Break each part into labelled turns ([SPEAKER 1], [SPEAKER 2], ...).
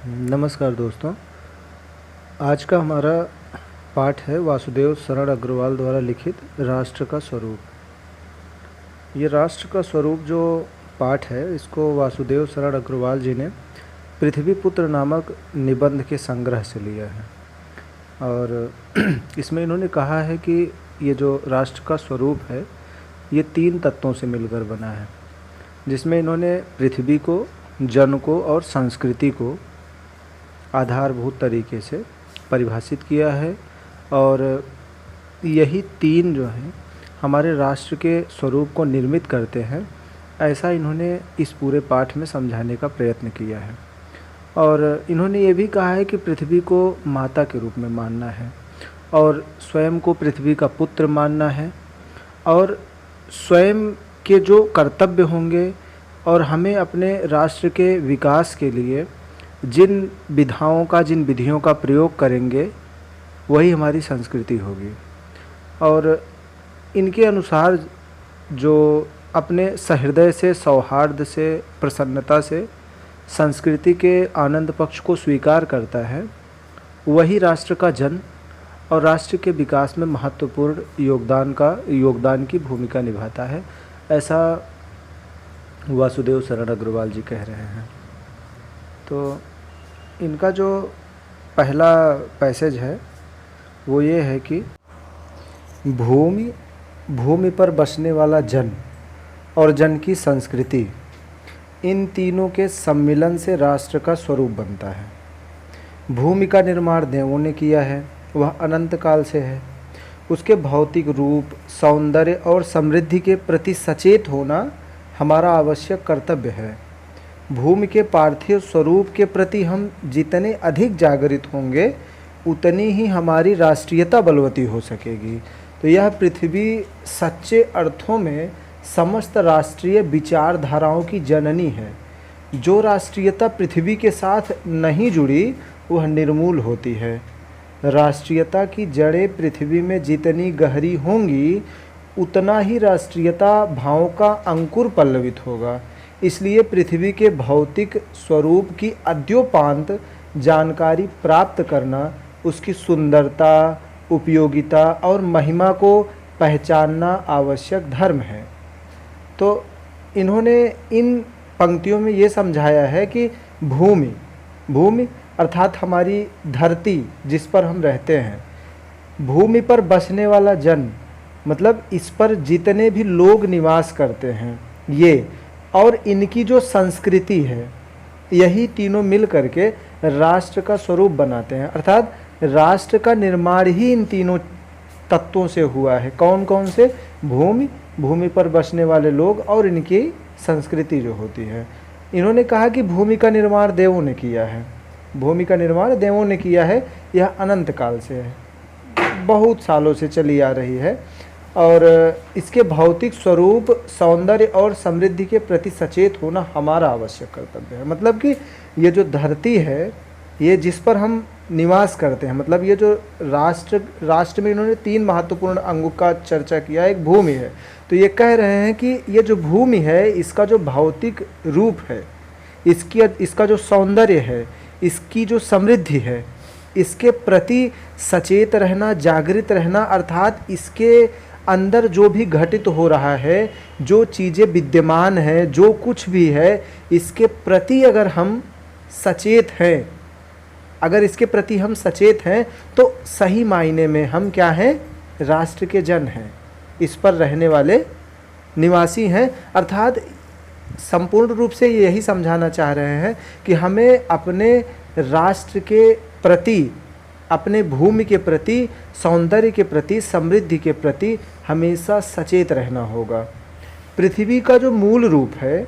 [SPEAKER 1] नमस्कार दोस्तों। आज का हमारा पाठ है वासुदेव शरण अग्रवाल द्वारा लिखित राष्ट्र का स्वरूप। ये राष्ट्र का स्वरूप जो पाठ है इसको वासुदेव शरण अग्रवाल जी ने पृथ्वीपुत्र नामक निबंध के संग्रह से लिया है। और इसमें इन्होंने कहा है कि ये जो राष्ट्र का स्वरूप है ये 3 तत्वों से मिलकर बना है, जिसमें इन्होंने पृथ्वी को, जन को और संस्कृति को आधारभूत तरीके से परिभाषित किया है। और यही 3 जो हैं हमारे राष्ट्र के स्वरूप को निर्मित करते हैं, ऐसा इन्होंने इस पूरे पाठ में समझाने का प्रयत्न किया है। और इन्होंने ये भी कहा है कि पृथ्वी को माता के रूप में मानना है और स्वयं को पृथ्वी का पुत्र मानना है, और स्वयं के जो कर्तव्य होंगे और हमें अपने राष्ट्र के विकास के लिए जिन विधियों का प्रयोग करेंगे वही हमारी संस्कृति होगी। और इनके अनुसार जो अपने सहृदय से, सौहार्द से, प्रसन्नता से संस्कृति के आनंद पक्ष को स्वीकार करता है, वही राष्ट्र का जन और राष्ट्र के विकास में महत्वपूर्ण योगदान की भूमिका निभाता है, ऐसा वासुदेव शरण अग्रवाल जी कह रहे हैं। तो इनका जो पहला पैसेज है वो ये है कि भूमि पर बसने वाला जन और जन की संस्कृति, इन तीनों के सम्मिलन से राष्ट्र का स्वरूप बनता है। भूमि का निर्माण देवों ने किया है, वह अनंत काल से है। उसके भौतिक रूप, सौंदर्य और समृद्धि के प्रति सचेत होना हमारा आवश्यक कर्तव्य है। भूमि के पार्थिव स्वरूप के प्रति हम जितने अधिक जागृत होंगे उतनी ही हमारी राष्ट्रीयता बलवती हो सकेगी। तो यह पृथ्वी सच्चे अर्थों में समस्त राष्ट्रीय विचारधाराओं की जननी है। जो राष्ट्रीयता पृथ्वी के साथ नहीं जुड़ी वह निर्मूल होती है। राष्ट्रीयता की जड़ें पृथ्वी में जितनी गहरी होंगी उतना ही राष्ट्रीयता भावों का अंकुर पल्लवित होगा। इसलिए पृथ्वी के भौतिक स्वरूप की अद्योपांत जानकारी प्राप्त करना, उसकी सुंदरता, उपयोगिता और महिमा को पहचानना आवश्यक धर्म है। तो इन्होंने इन पंक्तियों में ये समझाया है कि भूमि अर्थात हमारी धरती जिस पर हम रहते हैं, भूमि पर बसने वाला जन मतलब इस पर जितने भी लोग निवास करते हैं ये, और इनकी जो संस्कृति है, यही तीनों मिल करके राष्ट्र का स्वरूप बनाते हैं। अर्थात राष्ट्र का निर्माण ही इन तीनों तत्वों से हुआ है। कौन कौन से? भूमि पर बसने वाले लोग और इनकी संस्कृति जो होती है। इन्होंने कहा कि भूमि का निर्माण देवों ने किया है। भूमि का निर्माण देवों ने किया है, यह अनंत काल से है, बहुत सालों से चली आ रही है। और इसके भौतिक स्वरूप, सौंदर्य और समृद्धि के प्रति सचेत होना हमारा आवश्यक कर्तव्य है। मतलब कि ये जो धरती है, ये जिस पर हम निवास करते हैं, मतलब ये जो राष्ट्र में इन्होंने 3 महत्वपूर्ण अंगों का चर्चा किया। एक भूमि है, तो ये कह रहे हैं कि ये जो भूमि है इसका जो भौतिक रूप है, इसका जो सौंदर्य है, इसकी जो समृद्धि है, इसके प्रति सचेत रहना, जागृत रहना, अर्थात इसके अंदर जो भी घटित हो रहा है, जो चीज़ें विद्यमान हैं, जो कुछ भी है, इसके प्रति अगर हम सचेत हैं, अगर इसके प्रति हम सचेत हैं तो सही मायने में हम क्या हैं? राष्ट्र के जन हैं, इस पर रहने वाले निवासी हैं। अर्थात संपूर्ण रूप से यही समझाना चाह रहे हैं कि हमें अपने राष्ट्र के प्रति, अपने भूमि के प्रति, सौंदर्य के प्रति, समृद्धि के प्रति हमेशा सचेत रहना होगा। पृथ्वी का जो मूल रूप है,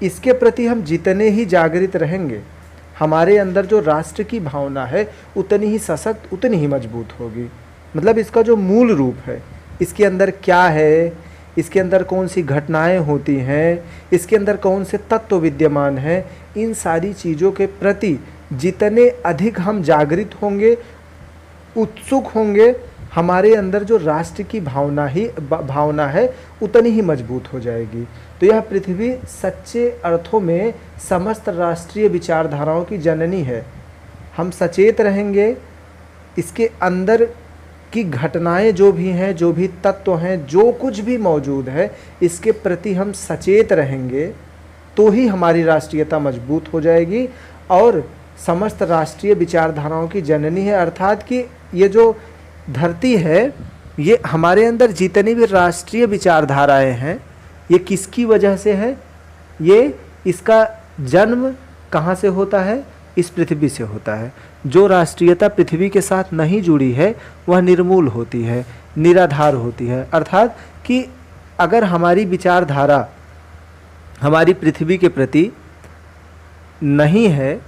[SPEAKER 1] इसके प्रति हम जितने ही जागृत रहेंगे, हमारे अंदर जो राष्ट्र की भावना है उतनी ही सशक्त, उतनी ही मजबूत होगी। मतलब इसका जो मूल रूप है, इसके अंदर क्या है, इसके अंदर कौन सी घटनाएं होती हैं, इसके अंदर कौन से तत्व विद्यमान हैं, इन सारी चीज़ों के प्रति जितने अधिक हम जागृत होंगे, उत्सुक होंगे, हमारे अंदर जो राष्ट्र की भावना है उतनी ही मजबूत हो जाएगी। तो यह पृथ्वी सच्चे अर्थों में समस्त राष्ट्रीय विचारधाराओं की जननी है। हम सचेत रहेंगे, इसके अंदर की घटनाएं जो भी हैं, जो भी तत्व हैं, जो कुछ भी मौजूद है, इसके प्रति हम सचेत रहेंगे तो ही हमारी राष्ट्रीयता मजबूत हो जाएगी और समस्त राष्ट्रीय विचारधाराओं की जननी है। अर्थात कि ये जो धरती है, ये हमारे अंदर जितनी भी राष्ट्रीय विचारधाराएं हैं, ये किसकी वजह से है? ये इसका जन्म कहाँ से होता है? इस पृथ्वी से होता है। जो राष्ट्रीयता पृथ्वी के साथ नहीं जुड़ी है वह निर्मूल होती है, निराधार होती है। अर्थात कि अगर हमारी विचारधारा हमारी पृथ्वी के प्रति नहीं है,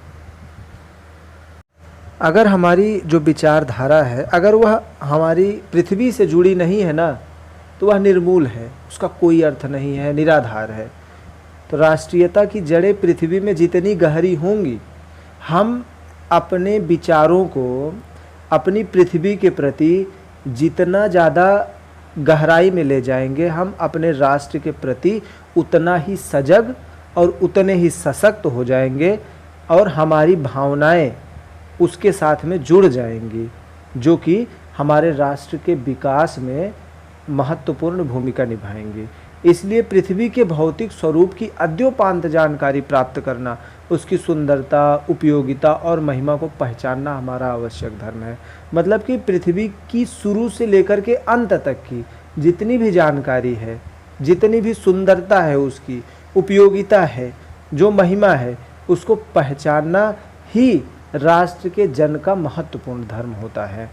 [SPEAKER 1] अगर हमारी जो विचारधारा है अगर वह हमारी पृथ्वी से जुड़ी नहीं है ना, तो वह निर्मूल है, उसका कोई अर्थ नहीं है, निराधार है। तो राष्ट्रीयता की जड़ें पृथ्वी में जितनी गहरी होंगी, हम अपने विचारों को अपनी पृथ्वी के प्रति जितना ज़्यादा गहराई में ले जाएंगे, हम अपने राष्ट्र के प्रति उतना ही सजग और उतने ही सशक्त हो जाएंगे और हमारी भावनाएं उसके साथ में जुड़ जाएंगी, जो कि हमारे राष्ट्र के विकास में महत्वपूर्ण भूमिका निभाएंगी। इसलिए पृथ्वी के भौतिक स्वरूप की अद्योपांत जानकारी प्राप्त करना, उसकी सुंदरता, उपयोगिता और महिमा को पहचानना हमारा आवश्यक धर्म है। मतलब कि पृथ्वी की शुरू से लेकर के अंत तक की जितनी भी जानकारी है, जितनी भी सुंदरता है, उसकी उपयोगिता है, जो महिमा है, उसको पहचानना ही राष्ट्र के जन का महत्वपूर्ण धर्म होता है।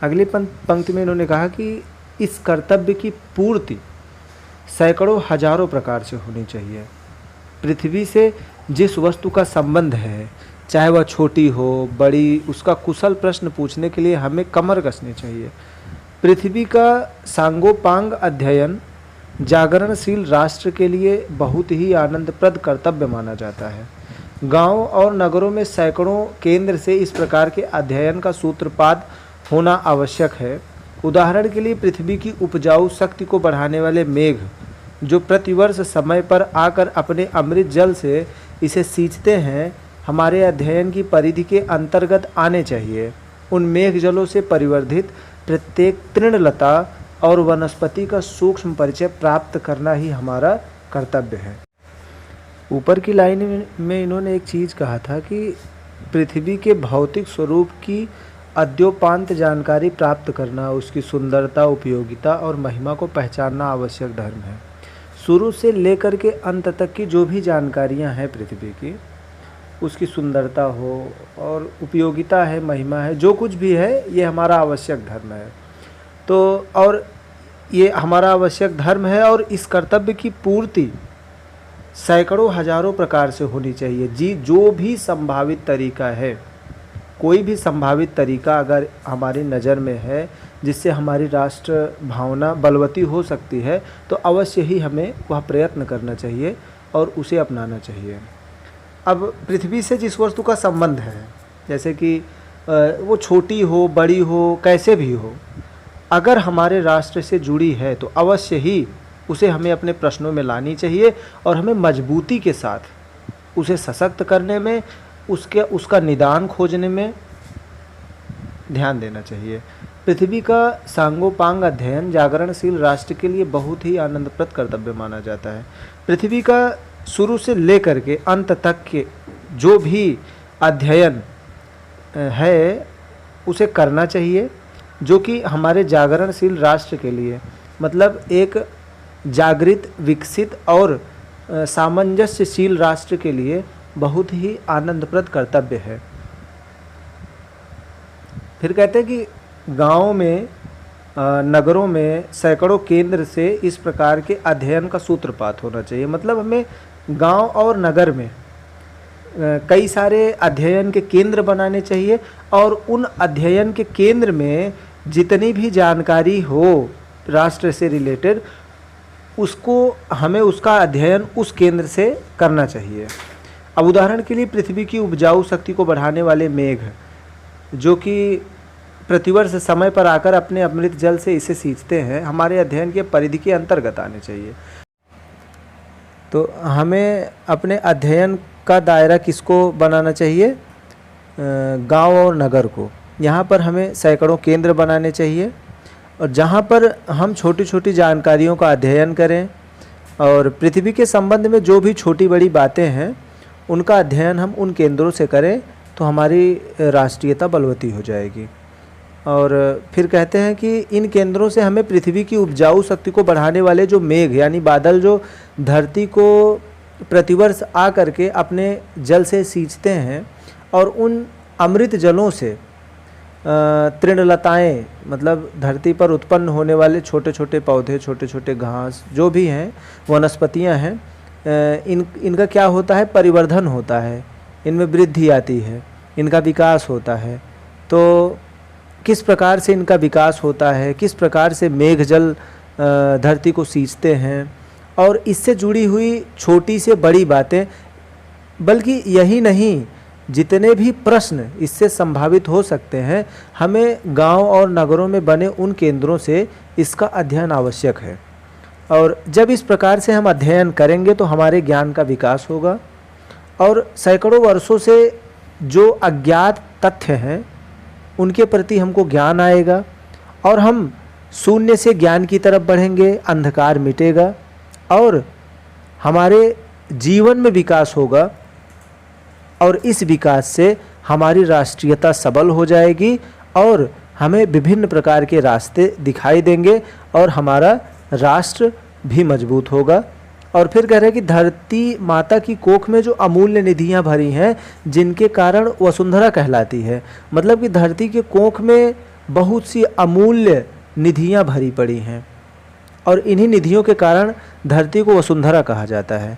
[SPEAKER 1] अगली पंक्ति में इन्होंने कहा कि इस कर्तव्य की पूर्ति सैकड़ों हजारों प्रकार से होनी चाहिए। पृथ्वी से जिस वस्तु का संबंध है, चाहे वह छोटी हो बड़ी, उसका कुशल प्रश्न पूछने के लिए हमें कमर कसनी चाहिए। पृथ्वी का सांगोपांग अध्ययन जागरणशील राष्ट्र के लिए बहुत ही आनंदप्रद कर्तव्य माना जाता है। गांव और नगरों में सैकड़ों केंद्र से इस प्रकार के अध्ययन का सूत्रपात होना आवश्यक है। उदाहरण के लिए पृथ्वी की उपजाऊ शक्ति को बढ़ाने वाले मेघ, जो प्रतिवर्ष समय पर आकर अपने अमृत जल से इसे सींचते हैं, हमारे अध्ययन की परिधि के अंतर्गत आने चाहिए। उन मेघ जलों से परिवर्धित प्रत्येक तृणलता और वनस्पति का सूक्ष्म परिचय प्राप्त करना ही हमारा कर्तव्य है। ऊपर की लाइन में इन्होंने एक चीज़ कहा था कि पृथ्वी के भौतिक स्वरूप की अद्योपांत जानकारी प्राप्त करना, उसकी सुंदरता, उपयोगिता और महिमा को पहचानना आवश्यक धर्म है। शुरू से लेकर के अंत तक की जो भी जानकारियां हैं पृथ्वी की, उसकी सुंदरता हो और उपयोगिता है, महिमा है, जो कुछ भी है, ये हमारा आवश्यक धर्म है। तो और ये हमारा आवश्यक धर्म है और इस कर्तव्य की पूर्ति सैकड़ों हजारों प्रकार से होनी चाहिए। जी, जो भी संभावित तरीका है, कोई भी संभावित तरीका अगर हमारी नज़र में है जिससे हमारी राष्ट्र भावना बलवती हो सकती है, तो अवश्य ही हमें वह प्रयत्न करना चाहिए और उसे अपनाना चाहिए। अब पृथ्वी से जिस वस्तु का संबंध है, जैसे कि वो छोटी हो बड़ी हो कैसे भी हो, अगर हमारे राष्ट्र से जुड़ी है तो अवश्य ही उसे हमें अपने प्रश्नों में लानी चाहिए और हमें मजबूती के साथ उसे सशक्त करने में, उसका निदान खोजने में ध्यान देना चाहिए। पृथ्वी का सांगोपांग अध्ययन जागरणशील राष्ट्र के लिए बहुत ही आनंदप्रद कर्तव्य माना जाता है। पृथ्वी का शुरू से लेकर के अंत तक के जो भी अध्ययन है उसे करना चाहिए, जो कि हमारे जागरणशील राष्ट्र के लिए, मतलब एक जागृत, विकसित और सामंजस्यशील राष्ट्र के लिए बहुत ही आनंदप्रद कर्तव्य है। फिर कहते हैं कि गाँव में, नगरों में सैकड़ों केंद्र से इस प्रकार के अध्ययन का सूत्रपात होना चाहिए। मतलब हमें गांव और नगर में कई सारे अध्ययन के केंद्र बनाने चाहिए और उन अध्ययन के केंद्र में जितनी भी जानकारी हो राष्ट्र से रिलेटेड, उसको हमें उसका अध्ययन उस केंद्र से करना चाहिए। अब उदाहरण के लिए पृथ्वी की उपजाऊ शक्ति को बढ़ाने वाले मेघ, जो कि प्रतिवर्ष समय पर आकर अपने अमृत जल से इसे सींचते हैं, हमारे अध्ययन के परिधि के अंतर्गत आने चाहिए। तो हमें अपने अध्ययन का दायरा किसको बनाना चाहिए? गांव और नगर को। यहाँ पर हमें सैकड़ों केंद्र बनाने चाहिए और जहाँ पर हम छोटी छोटी जानकारियों का अध्ययन करें और पृथ्वी के संबंध में जो भी छोटी बड़ी बातें हैं उनका अध्ययन हम उन केंद्रों से करें तो हमारी राष्ट्रीयता बलवती हो जाएगी। और फिर कहते हैं कि इन केंद्रों से हमें पृथ्वी की उपजाऊ शक्ति को बढ़ाने वाले जो मेघ यानी बादल जो धरती को प्रतिवर्ष आ करके अपने जल से सींचते हैं और उन अमृत जलों से तृणलताएं मतलब धरती पर उत्पन्न होने वाले छोटे छोटे पौधे, छोटे छोटे घास जो भी हैं, वनस्पतियां हैं, इनका क्या होता है? परिवर्धन होता है, इनमें वृद्धि आती है, इनका विकास होता है। तो किस प्रकार से इनका विकास होता है, किस प्रकार से मेघ जल धरती को सींचते हैं और इससे जुड़ी हुई छोटी से बड़ी बातें, बल्कि यही नहीं जितने भी प्रश्न इससे संभावित हो सकते हैं, हमें गांव और नगरों में बने उन केंद्रों से इसका अध्ययन आवश्यक है। और जब इस प्रकार से हम अध्ययन करेंगे तो हमारे ज्ञान का विकास होगा और सैकड़ों वर्षों से जो अज्ञात तथ्य हैं उनके प्रति हमको ज्ञान आएगा और हम शून्य से ज्ञान की तरफ बढ़ेंगे, अंधकार मिटेगा और हमारे जीवन में विकास होगा और इस विकास से हमारी राष्ट्रीयता सबल हो जाएगी और हमें विभिन्न प्रकार के रास्ते दिखाई देंगे और हमारा राष्ट्र भी मजबूत होगा। और फिर कह रहे हैं कि धरती माता की कोख में जो अमूल्य निधियां भरी हैं जिनके कारण वसुंधरा कहलाती है, मतलब कि धरती के कोख में बहुत सी अमूल्य निधियां भरी पड़ी हैं और इन्हीं निधियों के कारण धरती को वसुंधरा कहा जाता है।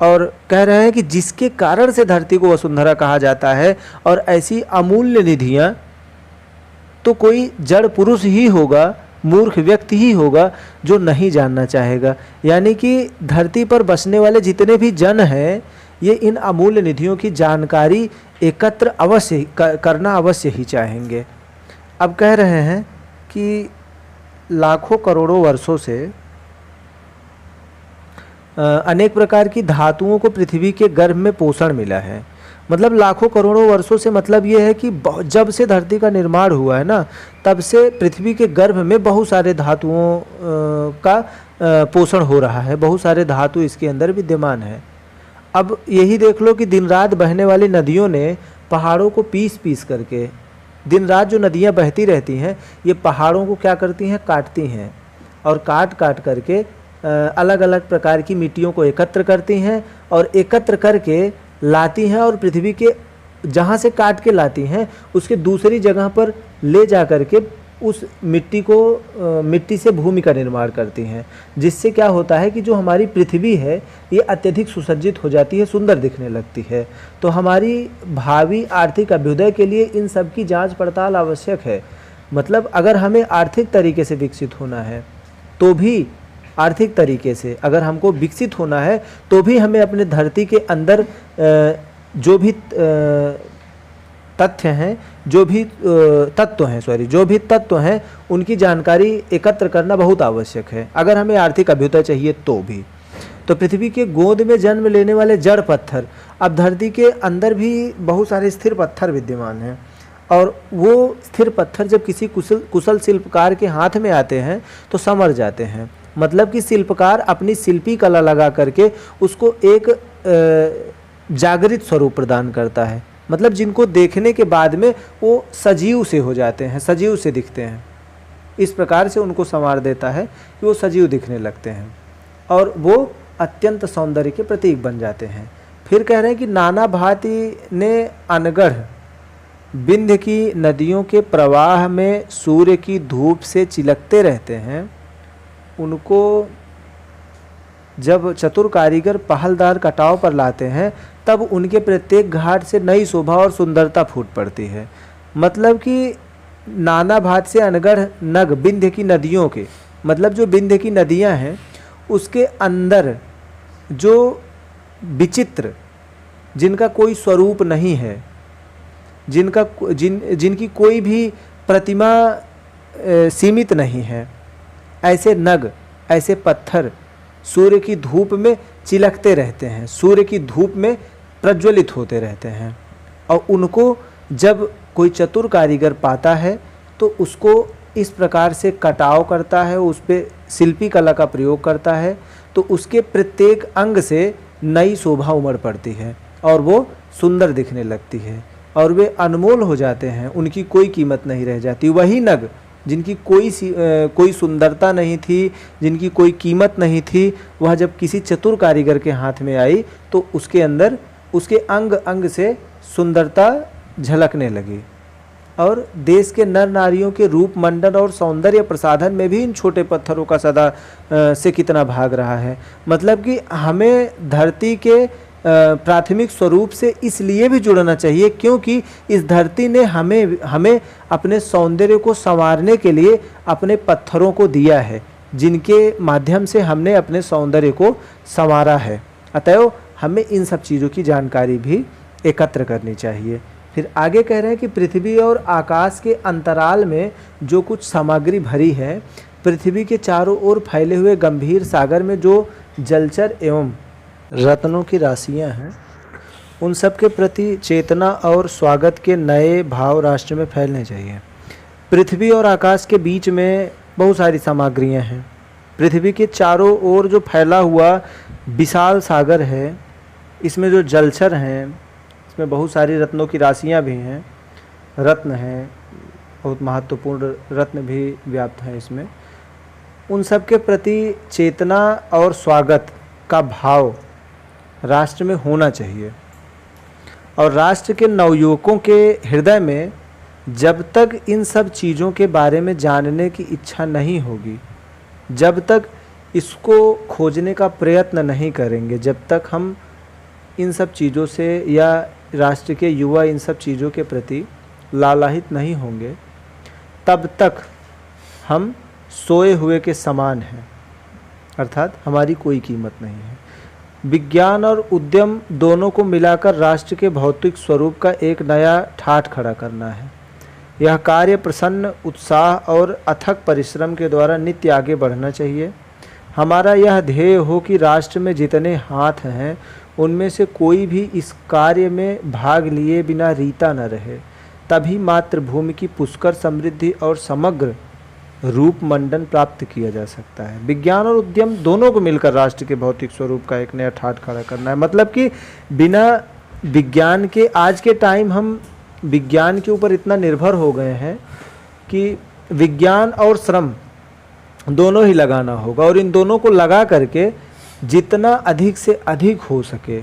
[SPEAKER 1] और कह रहे हैं कि जिसके कारण से धरती को वसुंधरा कहा जाता है और ऐसी अमूल्य निधियां तो कोई जड़ पुरुष ही होगा, मूर्ख व्यक्ति ही होगा जो नहीं जानना चाहेगा। यानी कि धरती पर बसने वाले जितने भी जन हैं ये इन अमूल्य निधियों की जानकारी एकत्र अवश्य करना अवश्य ही चाहेंगे। अब कह रहे हैं कि लाखों करोड़ों वर्षों से अनेक प्रकार की धातुओं को पृथ्वी के गर्भ में पोषण मिला है। मतलब लाखों करोड़ों वर्षों से मतलब ये है कि जब से धरती का निर्माण हुआ है ना, तब से पृथ्वी के गर्भ में बहुत सारे धातुओं का पोषण हो रहा है, बहुत सारे धातु इसके अंदर विद्यमान है। अब यही देख लो कि दिन रात बहने वाली नदियों ने पहाड़ों को पीस पीस करके, दिन रात जो नदियाँ बहती रहती हैं ये पहाड़ों को क्या करती हैं? काटती हैं और काट काट करके अलग अलग प्रकार की मिट्टियों को एकत्र करती हैं और एकत्र करके लाती हैं और पृथ्वी के जहाँ से काट के लाती हैं उसके दूसरी जगह पर ले जा कर के उस मिट्टी से भूमि का निर्माण करती हैं, जिससे क्या होता है कि जो हमारी पृथ्वी है ये अत्यधिक सुसज्जित हो जाती है, सुंदर दिखने लगती है। तो हमारी भावी आर्थिक अभ्युदय के लिए इन सब की जांच पड़ताल आवश्यक है। मतलब अगर हमें आर्थिक तरीके से विकसित होना है तो भी आर्थिक तरीके से अगर हमको विकसित होना है तो भी हमें अपने धरती के अंदर जो भी तथ्य हैं, जो भी तत्व हैं उनकी जानकारी एकत्र करना बहुत आवश्यक है अगर हमें आर्थिक अभ्युदय चाहिए तो भी। तो पृथ्वी के गोद में जन्म लेने वाले जड़ पत्थर, अब धरती के अंदर भी बहुत सारे स्थिर पत्थर विद्यमान हैं और वो स्थिर पत्थर जब किसी कुशल शिल्पकार के हाथ में आते हैं तो संवर जाते हैं। मतलब कि शिल्पकार अपनी शिल्पी कला लगा करके उसको एक जागृत स्वरूप प्रदान करता है। मतलब जिनको देखने के बाद में वो सजीव से हो जाते हैं, सजीव से दिखते हैं। इस प्रकार से उनको संवार देता है कि वो सजीव दिखने लगते हैं और वो अत्यंत सौंदर्य के प्रतीक बन जाते हैं। फिर कह रहे हैं कि नाना भांति ने अनगढ़ विंध्य की नदियों के प्रवाह में सूर्य की धूप से चिलकते रहते हैं, उनको जब चतुर कारीगर पहलदार कटाव पर लाते हैं तब उनके प्रत्येक घाट से नई शोभा और सुंदरता फूट पड़ती है। मतलब कि नाना भांति से अनगढ़ नग विंध्य की नदियों के, मतलब जो विंध्य की नदियां हैं उसके अंदर जो विचित्र, जिनका कोई स्वरूप नहीं है, जिनकी कोई भी प्रतिमा सीमित नहीं है। ऐसे नग, ऐसे पत्थर सूर्य की धूप में चिलकते रहते हैं, सूर्य की धूप में प्रज्वलित होते रहते हैं, और उनको जब कोई चतुर कारीगर पाता है तो उसको इस प्रकार से कटाव करता है, उस पर शिल्पी कला का प्रयोग करता है, तो उसके प्रत्येक अंग से नई शोभा उमड़ पड़ती है और वो सुंदर दिखने लगती है और वे अनमोल हो जाते हैं, उनकी कोई कीमत नहीं रह जाती। वही नग जिनकी कोई सुंदरता नहीं थी, जिनकी कोई कीमत नहीं थी, वह जब किसी चतुर कारीगर के हाथ में आई तो उसके अंदर उसके अंग अंग से सुंदरता झलकने लगी। और देश के नर नारियों के रूप मंडन और सौंदर्य प्रसाधन में भी इन छोटे पत्थरों का सदा से कितना भाग रहा है। मतलब कि हमें धरती के प्राथमिक स्वरूप से इसलिए भी जुड़ना चाहिए क्योंकि इस धरती ने हमें अपने सौंदर्य को संवारने के लिए अपने पत्थरों को दिया है, जिनके माध्यम से हमने अपने सौंदर्य को संवारा है। अतएव हमें इन सब चीज़ों की जानकारी भी एकत्र करनी चाहिए। फिर आगे कह रहे हैं कि पृथ्वी और आकाश के अंतराल में जो कुछ सामग्री भरी है, पृथ्वी के चारों ओर फैले हुए गंभीर सागर में जो जलचर एवं रत्नों की राशियां हैं, उन सब के प्रति चेतना और स्वागत के नए भाव राष्ट्र में फैलने चाहिए। पृथ्वी और आकाश के बीच में बहुत सारी सामग्रियां हैं। पृथ्वी के चारों ओर जो फैला हुआ विशाल सागर है, इसमें जो जलचर हैं, इसमें बहुत सारी रत्नों की राशियां भी हैं, रत्न हैं, बहुत महत्वपूर्ण रत्न भी व्याप्त हैं इसमें। उन सब के प्रति चेतना और स्वागत का भाव राष्ट्र में होना चाहिए। और राष्ट्र के नवयुवकों के हृदय में जब तक इन सब चीज़ों के बारे में जानने की इच्छा नहीं होगी, जब तक इसको खोजने का प्रयत्न नहीं करेंगे, जब तक हम इन सब चीज़ों से या राष्ट्र के युवा इन सब चीज़ों के प्रति लालायित नहीं होंगे, तब तक हम सोए हुए के समान हैं, अर्थात हमारी कोई कीमत नहीं है। विज्ञान और उद्यम दोनों को मिलाकर राष्ट्र के भौतिक स्वरूप का एक नया ठाठ खड़ा करना है। यह कार्य प्रसन्न उत्साह और अथक परिश्रम के द्वारा नित्य आगे बढ़ना चाहिए। हमारा यह ध्येय हो कि राष्ट्र में जितने हाथ हैं उनमें से कोई भी इस कार्य में भाग लिए बिना रीता न रहे, तभी मातृभूमि की पुष्कर समृद्धि और समग्र रूप मंडन प्राप्त किया जा सकता है। विज्ञान और उद्यम दोनों को मिलकर राष्ट्र के भौतिक स्वरूप का एक नया ठाठ खड़ा करना है। मतलब कि बिना विज्ञान के, आज के टाइम हम विज्ञान के ऊपर इतना निर्भर हो गए हैं कि विज्ञान और श्रम दोनों ही लगाना होगा, और इन दोनों को लगा करके जितना अधिक से अधिक हो सके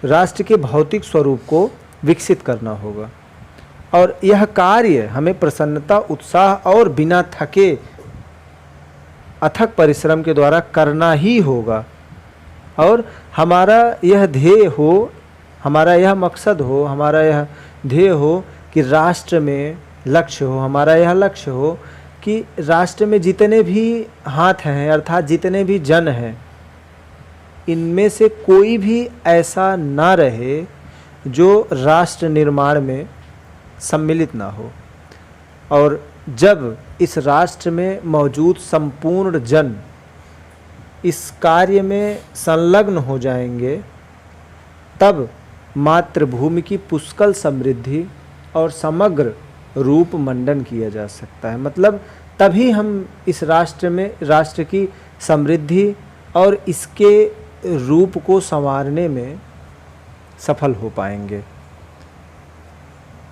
[SPEAKER 1] राष्ट्र के भौतिक स्वरूप को विकसित करना होगा। और यह कार्य हमें प्रसन्नता, उत्साह और बिना थके अथक परिश्रम के द्वारा करना ही होगा। और हमारा यह ध्येय हो, हमारा यह मकसद हो, हमारा यह ध्येय हो कि राष्ट्र में लक्ष्य हो, हमारा यह लक्ष्य हो कि राष्ट्र में जितने भी हाथ हैं, अर्थात जितने भी जन हैं, इनमें से कोई भी ऐसा ना रहे जो राष्ट्र निर्माण में सम्मिलित ना हो। और जब इस राष्ट्र में मौजूद संपूर्ण जन इस कार्य में संलग्न हो जाएंगे, तब मातृभूमि की पुष्कल समृद्धि और समग्र रूप मंडन किया जा सकता है। मतलब तभी हम इस राष्ट्र में राष्ट्र की समृद्धि और इसके रूप को संवारने में सफल हो पाएंगे।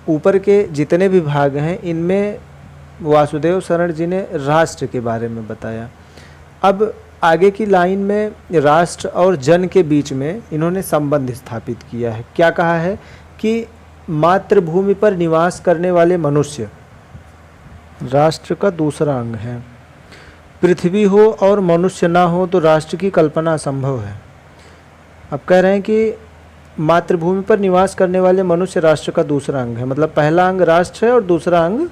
[SPEAKER 1] ऊपर के जितने भी भाग हैं, इनमें वासुदेव शरण जी ने राष्ट्र के बारे में बताया। अब आगे की लाइन में राष्ट्र और जन के बीच में इन्होंने संबंध स्थापित किया है। क्या कहा है कि मातृभूमि पर निवास करने वाले मनुष्य राष्ट्र का दूसरा अंग है। पृथ्वी हो और मनुष्य ना हो तो राष्ट्र की कल्पना असंभव है। अब कह रहे हैं कि मातृभूमि पर निवास करने वाले मनुष्य राष्ट्र का दूसरा अंग है। मतलब पहला अंग राष्ट्र है और दूसरा अंग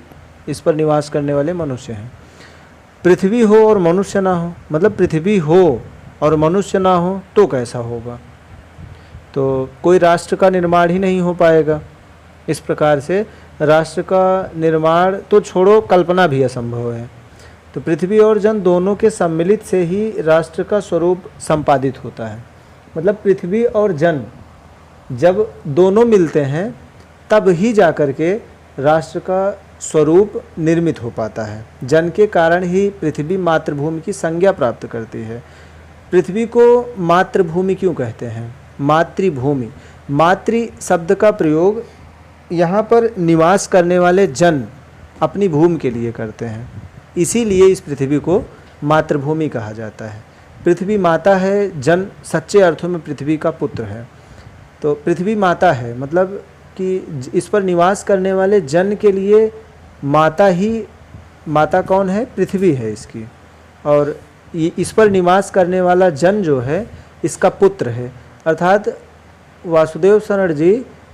[SPEAKER 1] इस पर निवास करने वाले मनुष्य हैं। पृथ्वी हो और मनुष्य ना हो, मतलब पृथ्वी हो और मनुष्य ना हो तो कैसा होगा, तो कोई राष्ट्र का निर्माण ही नहीं हो पाएगा। इस प्रकार से राष्ट्र का निर्माण तो छोड़ो, कल्पना भी असंभव है। तो पृथ्वी और जन दोनों के सम्मिलित से ही राष्ट्र का स्वरूप संपादित होता है। मतलब पृथ्वी और जन जब दोनों मिलते हैं तब ही जाकर के राष्ट्र का स्वरूप निर्मित हो पाता है। जन के कारण ही पृथ्वी मातृभूमि की संज्ञा प्राप्त करती है। पृथ्वी को मातृभूमि क्यों कहते हैं? मातृभूमि, मातृ शब्द का प्रयोग यहाँ पर निवास करने वाले जन अपनी भूमि के लिए करते हैं, इसीलिए इस पृथ्वी को मातृभूमि कहा जाता है। पृथ्वी माता है, जन सच्चे अर्थों में पृथ्वी का पुत्र है। तो पृथ्वी माता है मतलब कि इस पर निवास करने वाले जन के लिए माता ही, माता कौन है? पृथ्वी है इसकी, और इस पर निवास करने वाला जन जो है इसका पुत्र है। अर्थात वासुदेव शरण जी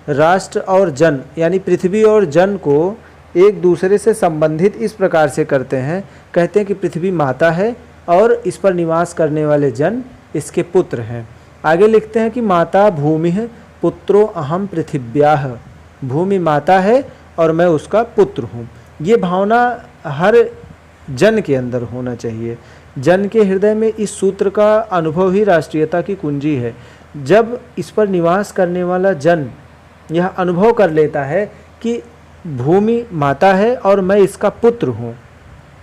[SPEAKER 1] राष्ट्र और जन यानी पृथ्वी और जन को एक दूसरे से संबंधित इस प्रकार से करते हैं, कहते हैं कि पृथ्वी माता है और इस पर निवास करने वाले जन इसके पुत्र हैं। आगे लिखते हैं कि माता भूमि है, पुत्रो अहम पृथिव्याः, भूमि माता है और मैं उसका पुत्र हूँ। ये भावना हर जन के अंदर होना चाहिए। जन के हृदय में इस सूत्र का अनुभव ही राष्ट्रीयता की कुंजी है। जब इस पर निवास करने वाला जन यह अनुभव कर लेता है कि भूमि माता है और मैं इसका पुत्र हूँ,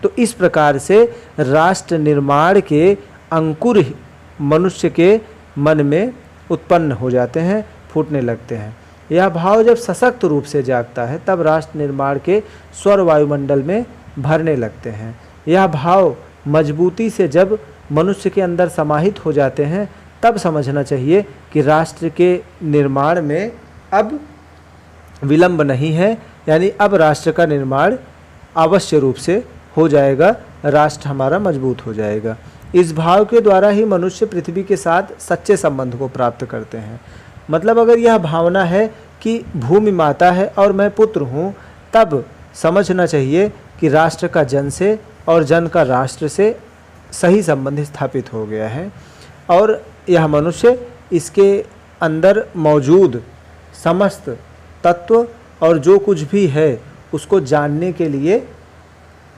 [SPEAKER 1] तो इस प्रकार से राष्ट्र निर्माण के अंकुर मनुष्य के मन में उत्पन्न हो जाते हैं, फूटने लगते हैं। यह भाव जब सशक्त रूप से जागता है तब राष्ट्र निर्माण के स्वर वायुमंडल में भरने लगते हैं। यह भाव मजबूती से जब मनुष्य के अंदर समाहित हो जाते हैं तब समझना चाहिए कि राष्ट्र के निर्माण में अब विलंब नहीं है, यानी अब राष्ट्र का निर्माण अवश्य रूप से हो जाएगा, राष्ट्र हमारा मजबूत हो जाएगा। इस भाव के द्वारा ही मनुष्य पृथ्वी के साथ सच्चे संबंध को प्राप्त करते हैं। मतलब अगर यह भावना है कि भूमि माता है और मैं पुत्र हूँ, तब समझना चाहिए कि राष्ट्र का जन से और जन का राष्ट्र से सही संबंध स्थापित हो गया है, और यह मनुष्य इसके अंदर मौजूद समस्त तत्व और जो कुछ भी है उसको जानने के लिए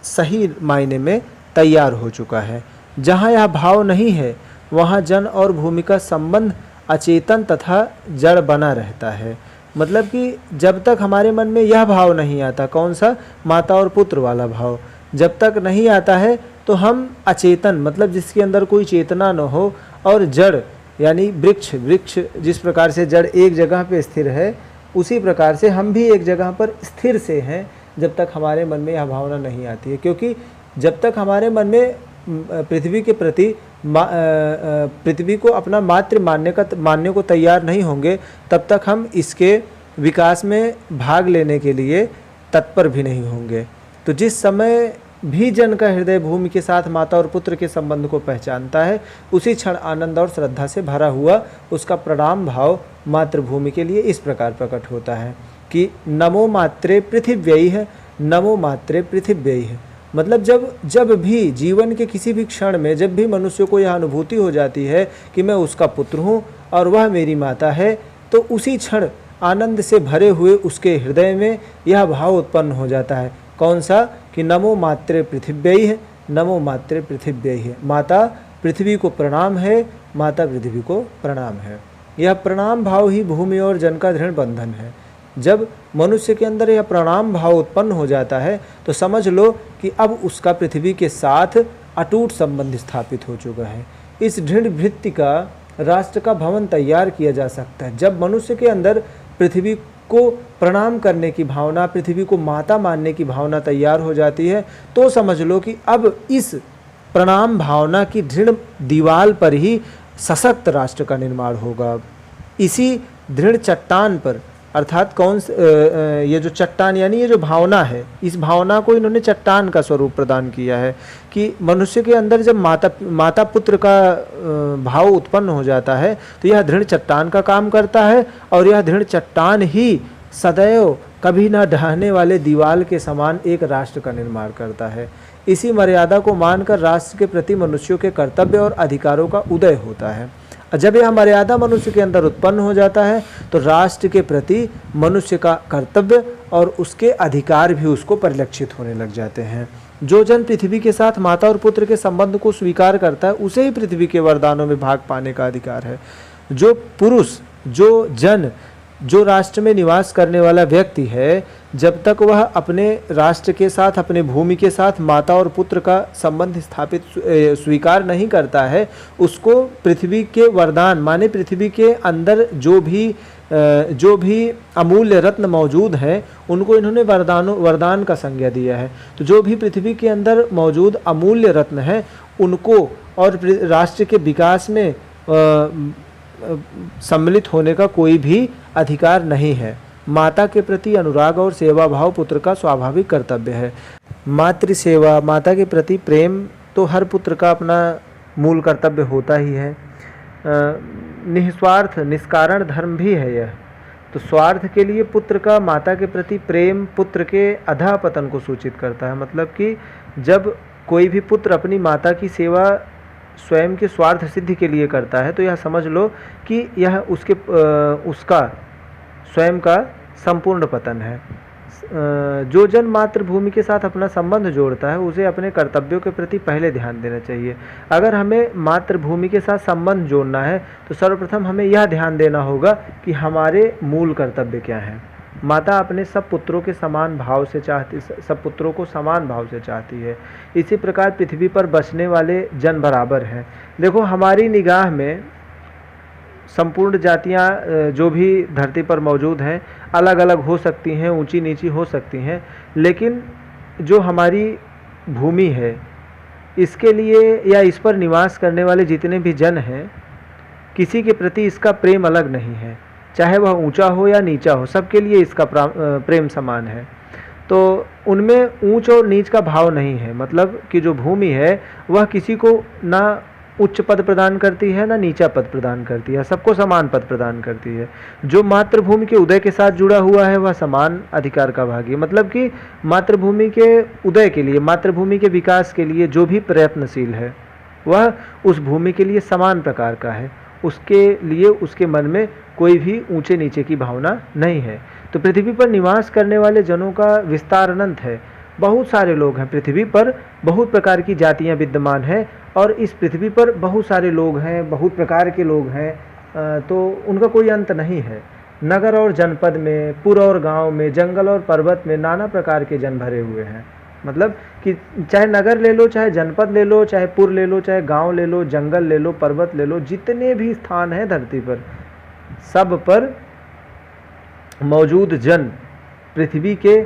[SPEAKER 1] सही मायने में तैयार हो चुका है। जहाँ यह भाव नहीं है वहाँ जन और भूमि का संबंध अचेतन तथा जड़ बना रहता है। मतलब कि जब तक हमारे मन में यह भाव नहीं आता, कौन सा? माता और पुत्र वाला भाव, जब तक नहीं आता है तो हम अचेतन, मतलब जिसके अंदर कोई चेतना न हो, और जड़ यानी वृक्ष जिस प्रकार से जड़ एक जगह पे स्थिर है, उसी प्रकार से हम भी एक जगह पर स्थिर से हैं जब तक हमारे मन में यह भावना नहीं आती है। क्योंकि जब तक हमारे मन में पृथ्वी के प्रति पृथ्वी को अपना मात्र मानने को तैयार नहीं होंगे, तब तक हम इसके विकास में भाग लेने के लिए तत्पर भी नहीं होंगे। तो जिस समय भी जन का हृदय भूमि के साथ माता और पुत्र के संबंध को पहचानता है, उसी क्षण आनंद और श्रद्धा से भरा हुआ उसका प्रणाम भाव मातृभूमि के लिए इस प्रकार प्रकट होता है कि नमो मात्रे पृथिव्यै, नमो मात्रे पृथिव्यै। मतलब जब भी जीवन के किसी भी क्षण में जब भी मनुष्य को यह अनुभूति हो जाती है कि मैं उसका पुत्र हूँ और वह मेरी माता है, तो उसी क्षण आनंद से भरे हुए उसके हृदय में यह भाव उत्पन्न हो जाता है। कौन सा? कि नमो मात्रे पृथिव्यै, नमो मात्रे पृथिव्यै। माता पृथ्वी को प्रणाम है, माता पृथ्वी को प्रणाम है। यह प्रणाम भाव ही भूमि और जन का दृढ़ बंधन है। जब मनुष्य के अंदर यह प्रणाम भाव उत्पन्न हो जाता है तो समझ लो कि अब उसका पृथ्वी के साथ अटूट संबंध स्थापित हो चुका है। इस दृढ़ वृत्ति का राष्ट्र का भवन तैयार किया जा सकता है। जब मनुष्य के अंदर पृथ्वी को प्रणाम करने की भावना, पृथ्वी को माता मानने की भावना तैयार हो जाती है, तो समझ लो कि अब इस प्रणाम भावना की दृढ़ दीवार पर ही सशक्त राष्ट्र का निर्माण होगा। इसी दृढ़ चट्टान पर, अर्थात ये जो चट्टान यानी ये जो भावना है, इस भावना को इन्होंने चट्टान का स्वरूप प्रदान किया है कि मनुष्य के अंदर जब माता पुत्र का भाव उत्पन्न हो जाता है तो यह दृढ़ चट्टान का काम करता है, और यह दृढ़ चट्टान ही सदैव कभी न ढहने वाले दीवार के समान एक राष्ट्र का निर्माण करता है। इसी मर्यादा को मानकर राष्ट्र के प्रति मनुष्यों के कर्तव्य और अधिकारों का उदय होता है। जब यह मर्यादा मनुष्य के अंदर उत्पन्न हो जाता है तो राष्ट्र के प्रति मनुष्य का कर्तव्य और उसके अधिकार भी उसको परिलक्षित होने लग जाते हैं। जो जन पृथ्वी के साथ माता और पुत्र के संबंध को स्वीकार करता है उसे ही पृथ्वी के वरदानों में भाग पाने का अधिकार है। जो पुरुष, जो जन, जो राष्ट्र में निवास करने वाला व्यक्ति है, जब तक वह अपने राष्ट्र के साथ, अपने भूमि के साथ माता और पुत्र का संबंध स्थापित स्वीकार नहीं करता है, उसको पृथ्वी के वरदान माने पृथ्वी के अंदर जो भी अमूल्य रत्न मौजूद हैं उनको इन्होंने वरदान का संज्ञा दिया है। तो जो भी पृथ्वी के अंदर मौजूद अमूल्य रत्न हैं उनको और राष्ट्र के विकास में सम्मिलित होने का कोई भी अधिकार नहीं है। माता के प्रति अनुराग और सेवा भाव पुत्र का स्वाभाविक कर्तव्य है। मातृ सेवा, माता के प्रति प्रेम तो हर पुत्र का अपना मूल कर्तव्य होता ही है। निस्वार्थ निष्कारण धर्म भी है यह। तो स्वार्थ के लिए पुत्र का माता के प्रति प्रेम पुत्र के अधःपतन को सूचित करता है। मतलब कि जब कोई भी पुत्र अपनी माता की सेवा स्वयं के स्वार्थ सिद्धि के लिए करता है तो यह समझ लो कि यह उसका स्वयं का संपूर्ण पतन है। जो जन मातृभूमि के साथ अपना संबंध जोड़ता है उसे अपने कर्तव्यों के प्रति पहले ध्यान देना चाहिए। अगर हमें मातृभूमि के साथ संबंध जोड़ना है तो सर्वप्रथम हमें यह ध्यान देना होगा कि हमारे मूल कर्तव्य क्या हैं। माता अपने सब पुत्रों के समान भाव से चाहती, सब पुत्रों को समान भाव से चाहती है। इसी प्रकार पृथ्वी पर बसने वाले जन बराबर हैं। देखो, हमारी निगाह में संपूर्ण जातियां जो भी धरती पर मौजूद हैं अलग अलग हो सकती हैं, ऊंची नीची हो सकती हैं, लेकिन जो हमारी भूमि है इसके लिए या इस पर निवास करने वाले जितने भी जन हैं किसी के प्रति इसका प्रेम अलग नहीं है। चाहे वह ऊंचा हो या नीचा हो, सबके लिए इसका प्रेम समान है। तो उनमें ऊंच और नीच का भाव नहीं है। मतलब कि जो भूमि है वह किसी को ना उच्च पद प्रदान करती है ना नीचा पद प्रदान करती है, सबको समान पद प्रदान करती है। जो मातृभूमि के उदय के साथ जुड़ा हुआ है वह समान अधिकार का भागी है। मतलब कि मातृभूमि के उदय के लिए, मातृभूमि के विकास के लिए जो भी प्रयत्नशील है वह उस भूमि के लिए समान प्रकार का है। उसके लिए उसके मन में कोई भी ऊंचे नीचे की भावना नहीं है। तो पृथ्वी पर निवास करने वाले जनों का विस्तार अनंत है। बहुत सारे लोग हैं पृथ्वी पर, बहुत प्रकार की जातियां विद्यमान हैं और इस पृथ्वी पर बहुत सारे लोग हैं, बहुत प्रकार के लोग हैं, तो उनका कोई अंत नहीं है। नगर और जनपद में, पुर और गांव में, जंगल और पर्वत में नाना प्रकार के जन भरे हुए हैं। मतलब कि चाहे नगर ले लो, चाहे जनपद ले लो, चाहे पुर ले लो, चाहे गांव ले लो, जंगल ले लो, पर्वत ले लो, जितने भी स्थान हैं धरती पर, सब पर मौजूद जन पृथ्वी के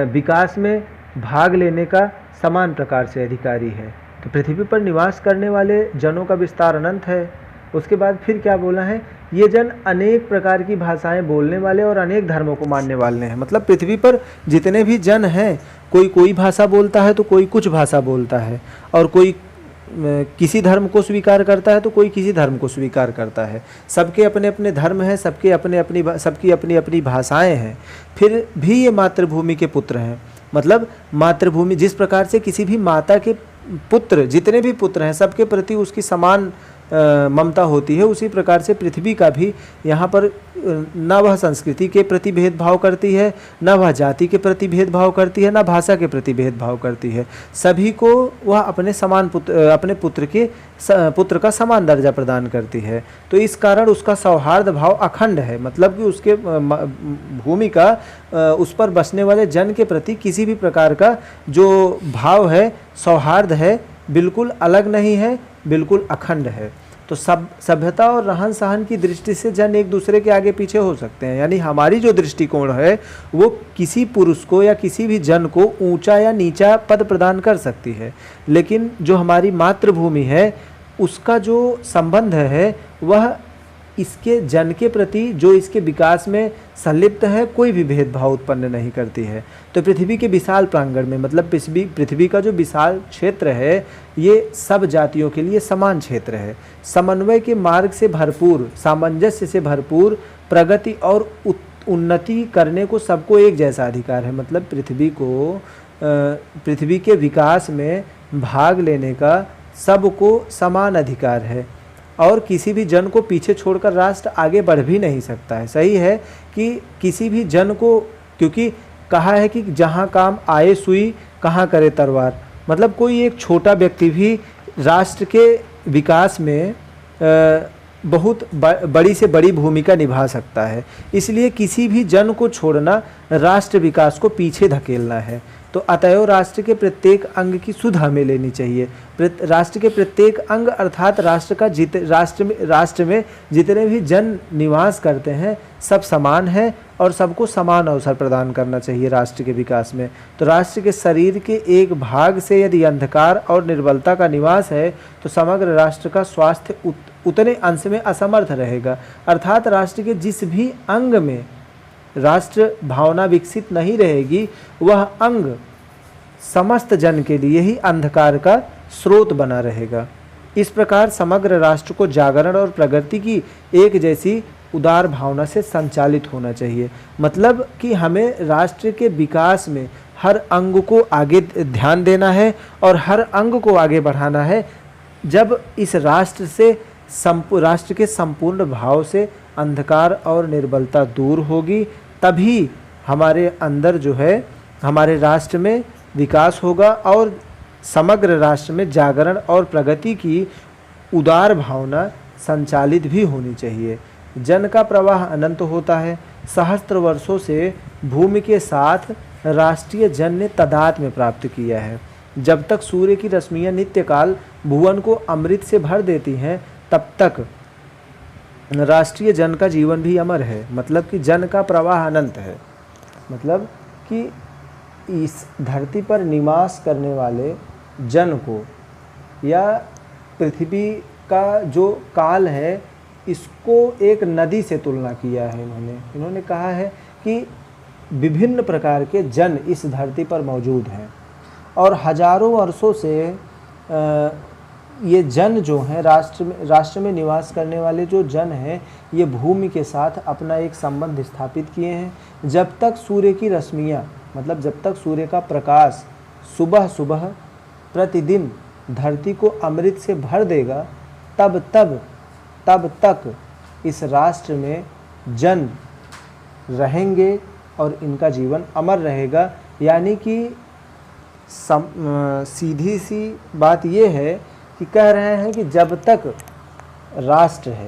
[SPEAKER 1] विकास में भाग लेने का समान प्रकार से अधिकारी है। तो पृथ्वी पर निवास करने वाले जनों का विस्तार अनंत है। उसके बाद फिर क्या बोला है, ये जन अनेक प्रकार की भाषाएं बोलने वाले और अनेक धर्मों को मानने वाले हैं। मतलब पृथ्वी पर जितने भी जन हैं, कोई भाषा बोलता है तो कोई कुछ भाषा बोलता है, और कोई किसी धर्म को स्वीकार करता है तो कोई किसी धर्म को स्वीकार करता है। सबके अपने अपने धर्म हैं, सबकी अपनी अपनी भाषाएं हैं। फिर भी ये मातृभूमि के पुत्र हैं। मतलब मातृभूमि, जिस प्रकार से किसी भी माता के पुत्र, जितने भी पुत्र हैं, सबके प्रति उसकी समान ममता होती है, उसी प्रकार से पृथ्वी का भी यहाँ पर न वह संस्कृति के प्रति भेदभाव करती है, न वह जाति के प्रति भेदभाव करती है, न भाषा के प्रति भेदभाव करती है। सभी को वह अपने समान अपने पुत्र का समान दर्जा प्रदान करती है। तो इस कारण उसका सौहार्द भाव अखंड है। मतलब कि उसके भूमि का उस पर बसने वाले जन के प्रति किसी भी प्रकार का जो भाव है, सौहार्द है, बिल्कुल अलग नहीं है, बिल्कुल अखंड है। तो सभ्यता और रहन सहन की दृष्टि से जन एक दूसरे के आगे पीछे हो सकते हैं। यानी हमारी जो दृष्टिकोण है वो किसी पुरुष को या किसी भी जन को ऊंचा या नीचा पद प्रदान कर सकती है, लेकिन जो हमारी मातृभूमि है उसका जो संबंध है वह इसके जन के प्रति, जो इसके विकास में संलिप्त है, कोई भी भेदभाव उत्पन्न नहीं करती है। तो पृथ्वी के विशाल प्रांगण में, मतलब पृथ्वी का जो विशाल क्षेत्र है ये सब जातियों के लिए समान क्षेत्र है। समन्वय के मार्ग से भरपूर, सामंजस्य से भरपूर प्रगति और उन्नति करने को सबको एक जैसा अधिकार है। मतलब पृथ्वी के विकास में भाग लेने का सबको समान अधिकार है। और किसी भी जन को पीछे छोड़कर राष्ट्र आगे बढ़ भी नहीं सकता है। सही है कि किसी भी जन को, क्योंकि कहा है कि जहाँ काम आए सुई कहाँ करे तलवार, मतलब कोई एक छोटा व्यक्ति भी राष्ट्र के विकास में बहुत बड़ी से बड़ी भूमिका निभा सकता है। इसलिए किसी भी जन को छोड़ना राष्ट्र विकास को पीछे धकेलना है। तो अतएव राष्ट्र के प्रत्येक अंग की सुध हमें लेनी चाहिए। राष्ट्र के प्रत्येक अंग अर्थात राष्ट्र में जितने भी जन निवास करते हैं सब समान हैं और सबको समान अवसर प्रदान करना चाहिए राष्ट्र के विकास में। तो राष्ट्र के शरीर के एक भाग से यदि अंधकार और निर्बलता का निवास है तो समग्र राष्ट्र का स्वास्थ्य उतने अंश में असमर्थ रहेगा। अर्थात राष्ट्र के जिस भी अंग में राष्ट्र भावना विकसित नहीं रहेगी वह अंग समस्त जन के लिए ही अंधकार का स्रोत बना रहेगा। इस प्रकार समग्र राष्ट्र को जागरण और प्रगति की एक जैसी उदार भावना से संचालित होना चाहिए। मतलब कि हमें राष्ट्र के विकास में हर अंग को आगे ध्यान देना है और हर अंग को आगे बढ़ाना है। जब इस राष्ट्र के संपूर्ण भाव से अंधकार और निर्बलता दूर होगी तभी हमारे अंदर जो है हमारे राष्ट्र में विकास होगा और समग्र राष्ट्र में जागरण और प्रगति की उदार भावना संचालित भी होनी चाहिए। जन का प्रवाह अनंत होता है। सहस्त्र वर्षों से भूमि के साथ राष्ट्रीय जन ने तादात्म्य प्राप्त किया है। जब तक सूर्य की रश्मियाँ नित्यकाल भुवन को अमृत से भर देती हैं तब तक राष्ट्रीय जन का जीवन भी अमर है। मतलब कि जन का प्रवाह अनंत है। मतलब कि इस धरती पर निवास करने वाले जन को या पृथ्वी का जो काल है इसको एक नदी से तुलना किया है इन्होंने कहा है कि विभिन्न प्रकार के जन इस धरती पर मौजूद हैं और हजारों वर्षों से ये जन जो हैं राष्ट्र में निवास करने वाले जो जन हैं ये भूमि के साथ अपना एक संबंध स्थापित किए हैं। जब तक सूर्य की रश्मियाँ मतलब जब तक सूर्य का प्रकाश सुबह सुबह प्रतिदिन धरती को अमृत से भर देगा तब तक इस राष्ट्र में जन रहेंगे और इनका जीवन अमर रहेगा। यानी कि सीधी सी बात ये है कि कह रहे हैं कि जब तक राष्ट्र है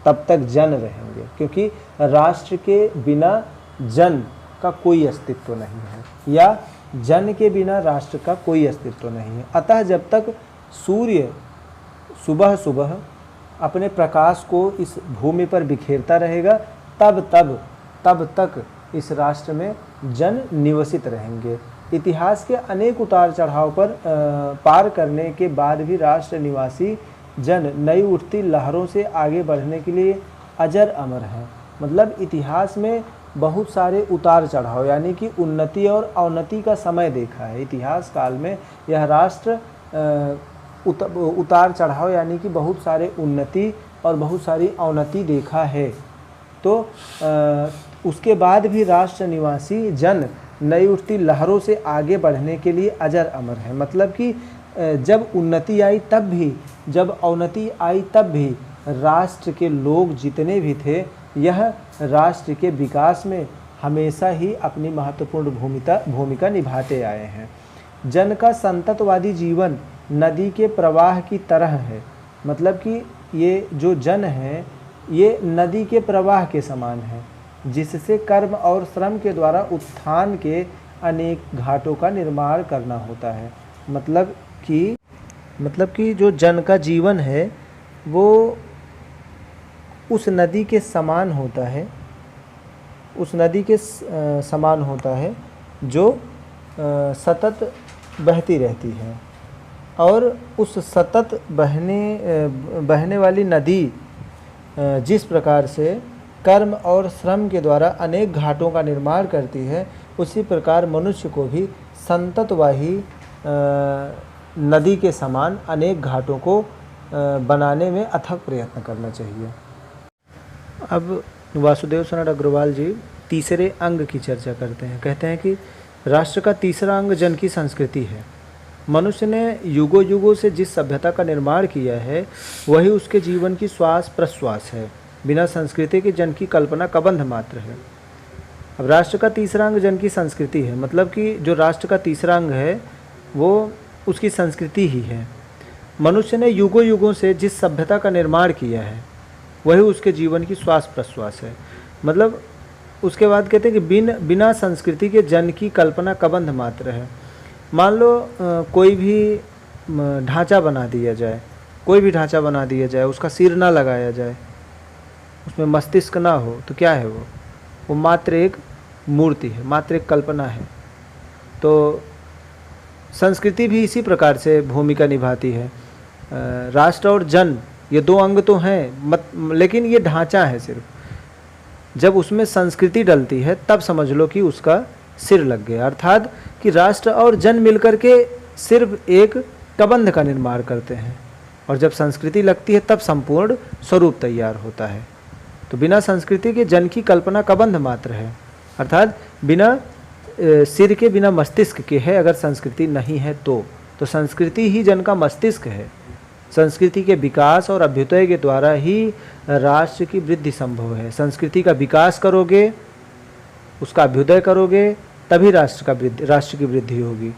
[SPEAKER 1] तब तक जन रहेंगे, क्योंकि राष्ट्र के बिना जन का कोई अस्तित्व नहीं है या जन के बिना राष्ट्र का कोई अस्तित्व नहीं है। अतः जब तक सूर्य सुबह सुबह अपने प्रकाश को इस भूमि पर बिखेरता रहेगा तब तक इस राष्ट्र में जन निवसित रहेंगे। इतिहास के अनेक उतार चढ़ाव पर पार करने के बाद भी राष्ट्र निवासी जन नई उठती लहरों से आगे बढ़ने के लिए अजर अमर हैं। मतलब इतिहास में बहुत सारे उतार चढ़ाव यानी कि उन्नति और अवनति का समय देखा है। इतिहास काल में यह राष्ट्र उतार चढ़ाव यानी कि बहुत सारे उन्नति और बहुत सारी अवनति देखा है। तो उसके बाद भी राष्ट्र निवासी जन नई उठती लहरों से आगे बढ़ने के लिए अजर अमर है। मतलब कि जब उन्नति आई तब भी, जब अवनति आई तब भी राष्ट्र के लोग जितने भी थे यह राष्ट्र के विकास में हमेशा ही अपनी महत्वपूर्ण भूमिका निभाते आए हैं। जन का संततवादी जीवन नदी के प्रवाह की तरह है। मतलब कि ये जो जन है ये नदी के प्रवाह के समान है जिससे कर्म और श्रम के द्वारा उत्थान के अनेक घाटों का निर्माण करना होता है। मतलब कि जो जन का जीवन है वो उस नदी के समान होता है, उस नदी के समान होता है जो सतत बहती रहती है और उस सतत बहने वाली नदी जिस प्रकार से कर्म और श्रम के द्वारा अनेक घाटों का निर्माण करती है उसी प्रकार मनुष्य को भी संततवाही नदी के समान अनेक घाटों को बनाने में अथक प्रयत्न करना चाहिए। अब वासुदेव शरण अग्रवाल जी तीसरे अंग की चर्चा करते हैं। कहते हैं कि राष्ट्र का तीसरा अंग जन की संस्कृति है। मनुष्य ने युगों युगों से जिस सभ्यता का निर्माण किया है वही उसके जीवन की श्वास प्रश्वास है। बिना संस्कृति के जन की कल्पना कबंध मात्र है। अब राष्ट्र का तीसरा अंग जन की संस्कृति है, मतलब कि जो राष्ट्र का तीसरा अंग है वो उसकी संस्कृति ही है। मनुष्य ने युगों युगों से जिस सभ्यता का निर्माण किया है वही उसके जीवन की श्वास प्रश्वास है। मतलब उसके बाद कहते हैं कि बिना संस्कृति के जन की कल्पना कबंध मात्र है। मान लो कोई भी ढांचा बना दिया जाए, कोई भी ढांचा बना दिया जाए, उसका सिर ना लगाया जाए, उसमें मस्तिष्क ना हो, तो क्या है वो मात्र एक मूर्ति है, मात्र एक कल्पना है। तो संस्कृति भी इसी प्रकार से भूमिका निभाती है। राष्ट्र और जन ये दो अंग तो हैं, लेकिन ये ढांचा है सिर्फ। जब उसमें संस्कृति डलती है तब समझ लो कि उसका सिर लग गया, अर्थात कि राष्ट्र और जन मिलकर के सिर्फ एक कबंध का निर्माण करते हैं, और जब संस्कृति लगती है तब संपूर्ण स्वरूप तैयार होता है। तो बिना संस्कृति के जन की कल्पना कबंध मात्र है, अर्थात बिना सिर के, बिना मस्तिष्क के है अगर संस्कृति नहीं है तो संस्कृति ही जन का मस्तिष्क है। संस्कृति के विकास और अभ्युदय के द्वारा ही राष्ट्र की वृद्धि संभव है। संस्कृति का विकास करोगे, उसका अभ्युदय करोगे, तभी राष्ट्र की वृद्धि होगी।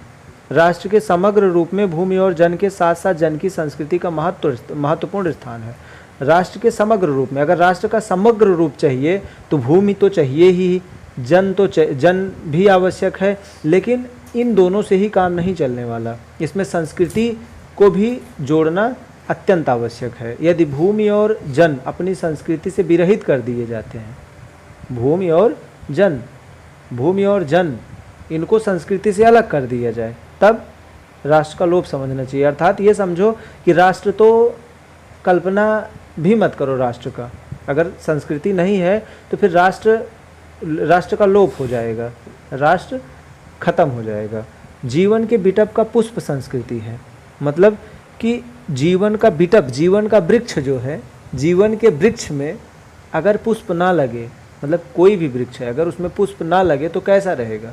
[SPEAKER 1] राष्ट्र के समग्र रूप में भूमि और जन के साथ साथ जन की संस्कृति का महत्वपूर्ण स्थान है। राष्ट्र के समग्र रूप में, अगर राष्ट्र का समग्र रूप चाहिए तो भूमि तो चाहिए ही, जन भी आवश्यक है, लेकिन इन दोनों से ही काम नहीं चलने वाला। इसमें संस्कृति को भी जोड़ना अत्यंत आवश्यक है। यदि भूमि और जन अपनी संस्कृति से विरहित कर दिए जाते हैं, भूमि और जन इनको संस्कृति से अलग कर दिया जाए, तब राष्ट्र का लोप समझना चाहिए। अर्थात ये समझो कि राष्ट्र तो कल्पना भी मत करो राष्ट्र का, अगर संस्कृति नहीं है तो फिर राष्ट्र का लोप हो जाएगा, राष्ट्र खत्म हो जाएगा। जीवन के बिटप का पुष्प संस्कृति है, मतलब कि जीवन का बिटप, जीवन का वृक्ष जो है, जीवन के वृक्ष में अगर पुष्प ना लगे, मतलब कोई भी वृक्ष है अगर उसमें पुष्प ना लगे तो कैसा रहेगा,